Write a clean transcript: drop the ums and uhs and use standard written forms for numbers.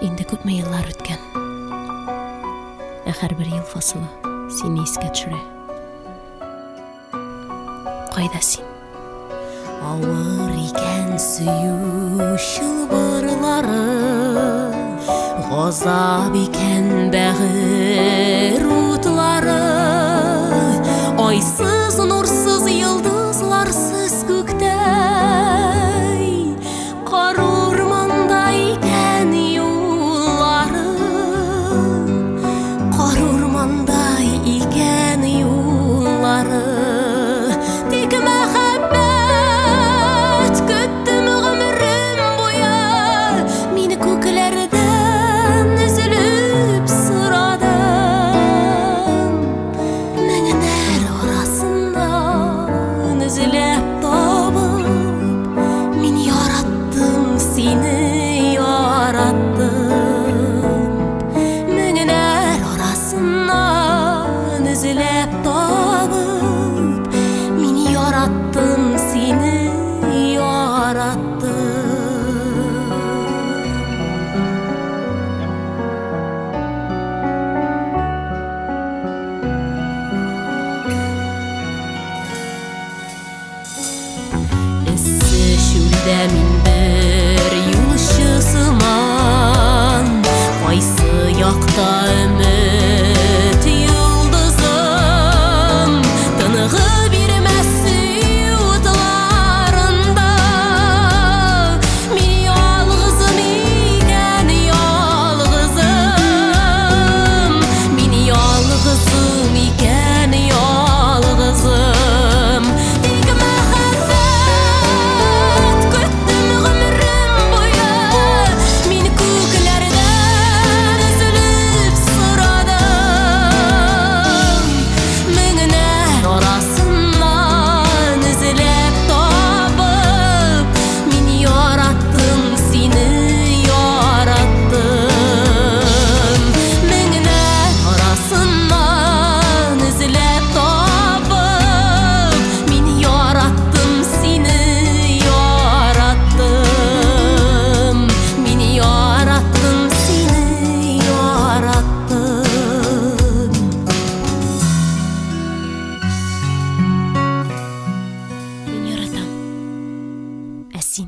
Инде күпме yıllar ötken. Her bir yıl fasılı seni esке düşüre. Kayda sen? Ağır iken suyu şılbırları, gazap iken bäğir utları, aysız nursuz yıldızlarsız gökdey, kar ormanda iken yolları, kar ormanda iken yolları. Tek mehabbet güttüm ömrüm boya, meni köklerden üzülüp sıradan, meğenler arasından üzülüp tapıp, meni yarattım, seni yarattım. Meğenler arasından üzülüp tapıp, meni yarattım, seni yarattım. Isse şülde min bir yulşısıman, qaysı yakta ümit yıldızım, tыныğı birmez yutlarında, meni yalğızım iken yalğızım, meni yalğızım iken yalğızım. Tek mehabbet güttüm ömrüm boya, meni köklerden üzülüp sıradan, meğenler arasından üzülüp tapıp, meni yarattım, seni yarattım. Meğenler arasından üzülüp tapıp, meni yarattım, seni yarattım. Meni yarattım, seni yarattım. Ben yaratam. Sen?